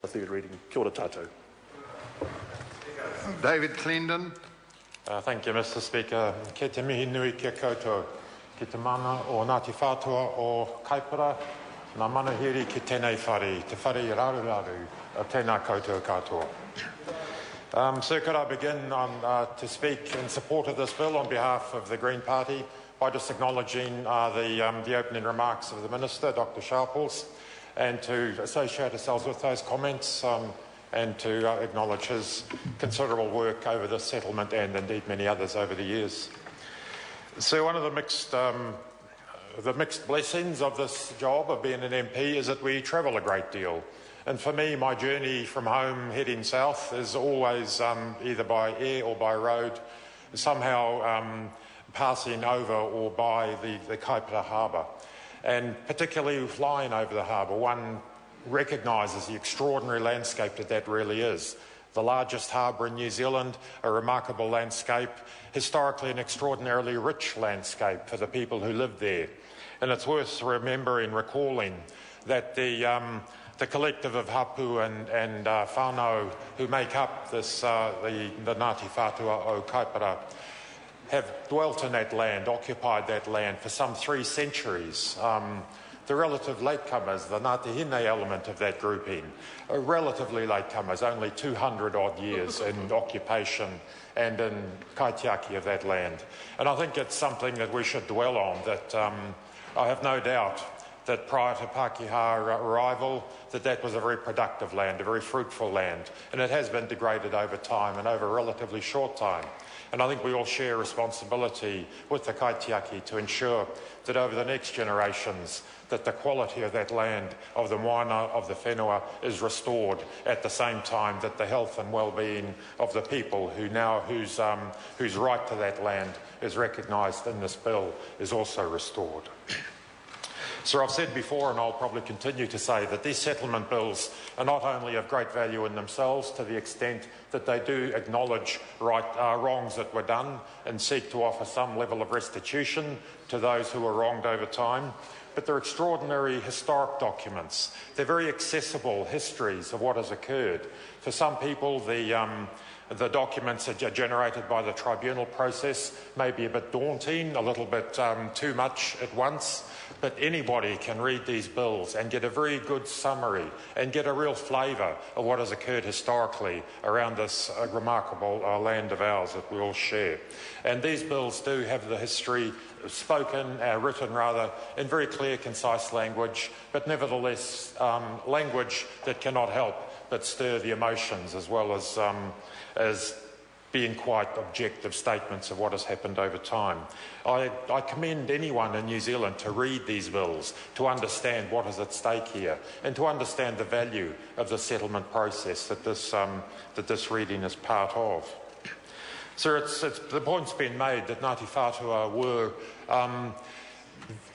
Third reading. Kia ora tātou. David Clendon. Thank you, Mr. Speaker. Ke te mihi nui kia koutou, ki te mana o Ngati Whatua o Kaipara, nā manuhiri ki tēnei whare, te whare I raru a tēnā koutou katoa. So could I begin to speak in support of this bill on behalf of the Green Party by just acknowledging the opening remarks of the Minister, Dr. Sharples, and to associate ourselves with those comments and to acknowledge his considerable work over this settlement and indeed many others over the years. So one of the mixed blessings of this job of being an MP is that we travel a great deal. And for me, my journey from home heading south is always either by air or by road, somehow passing over or by the Kaipara harbour. And particularly flying over the harbour, one recognises the extraordinary landscape that really is. The largest harbour in New Zealand, a remarkable landscape, historically an extraordinarily rich landscape for the people who live there. And it's worth recalling that the collective of hapu and whānau who make up this, the Ngati Whatua o Kaipara have dwelt in that land, occupied that land for some 3 centuries. The relative latecomers, the Ngati Hine element of that grouping, are relatively latecomers, only 200 odd years in occupation and in kaitiaki of that land. And I think it's something that we should dwell on, that I have no doubt that prior to Pākehā arrival, that was a very productive land, a very fruitful land, and it has been degraded over time and over a relatively short time. And I think we all share responsibility with the kaitiaki to ensure that over the next generations that the quality of that land, of the moana, of the whenua is restored at the same time that the health and well-being of the people whose right to that land is recognised in this bill is also restored. So I've said before, and I'll probably continue to say, that these settlement bills are not only of great value in themselves to the extent that they do acknowledge wrongs that were done and seek to offer some level of restitution to those who were wronged over time, but they're extraordinary historic documents. They're very accessible histories of what has occurred. For some people, the documents that are generated by the tribunal process may be a bit daunting, a little bit too much at once, but anybody can read these bills and get a very good summary and get a real flavour of what has occurred historically around this remarkable land of ours that we all share. And these bills do have the history written rather, in very clear, concise language, but nevertheless language that cannot help but stir the emotions as well as being quite objective statements of what has happened over time. I commend anyone in New Zealand to read these bills, to understand what is at stake here, and to understand the value of the settlement process that this reading is part of. So the point's been made that Ngati Whatua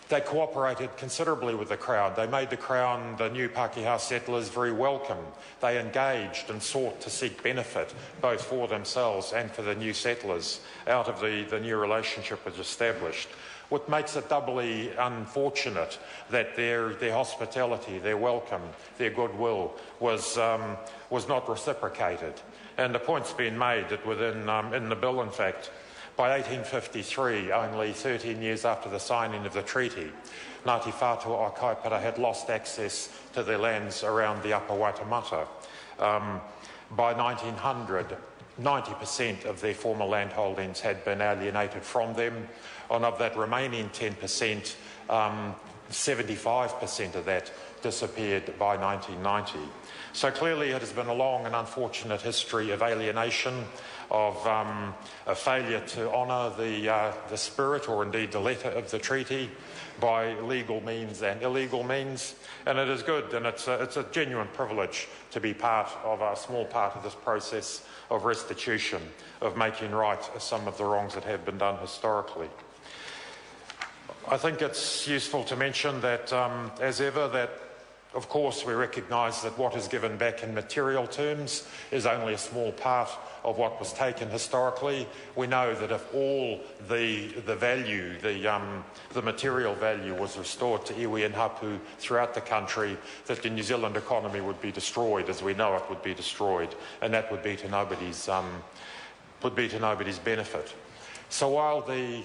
they cooperated considerably with the Crown. They made the Crown, the new Pākehā settlers, very welcome. They engaged and sought to seek benefit, both for themselves and for the new settlers, out of the new relationship was established. What makes it doubly unfortunate that their hospitality, their welcome, their goodwill was not reciprocated. And the point's been made that in the bill, in fact, by 1853, only 13 years after the signing of the treaty, Ngati Whatua o Kaipara had lost access to their lands around the upper Waitemata. By 1900, 90% of their former landholdings had been alienated from them, and of that remaining 10%, 75% of that disappeared by 1990. So clearly it has been a long and unfortunate history of alienation, of a failure to honour the spirit or indeed the letter of the treaty by legal means and illegal means. And it is good, and it's a genuine privilege to be part of a small part of this process of restitution, of making right some of the wrongs that have been done historically. I think it's useful to mention that, as ever, that Of course, we recognise that what is given back in material terms is only a small part of what was taken historically. We know that if all the value, the material value was restored to iwi and hapu throughout the country, that the New Zealand economy would be destroyed, as we know it would be destroyed, and that would be to nobody's benefit. So while the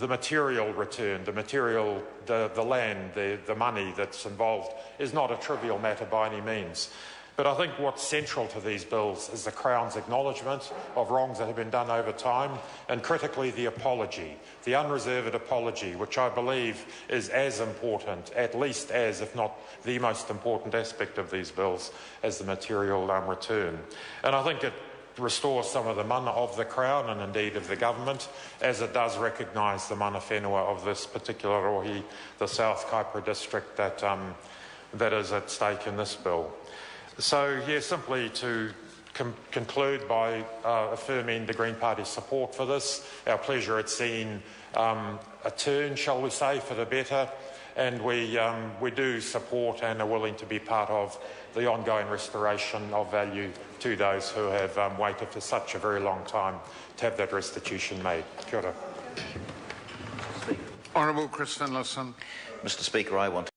material return, the land, the money that's involved is not a trivial matter by any means. But I think what's central to these bills is the Crown's acknowledgement of wrongs that have been done over time, and critically the apology, the unreserved apology, which I believe is as important, at least as, if not the most important aspect of these bills, as the material return. And I think it restores some of the mana of the Crown and indeed of the government, as it does recognise the mana whenua of this particular rohi, the South Kaipara district that is at stake in this bill. So, yeah, simply to conclude by affirming the Green Party's support for this. Our pleasure at seeing a turn, shall we say, for the better, and we do support and are willing to be part of the ongoing restoration of value to those who have waited for such a very long time to have that restitution made. Kia ora. Honourable Chris Finlayson. Mr. Speaker, I want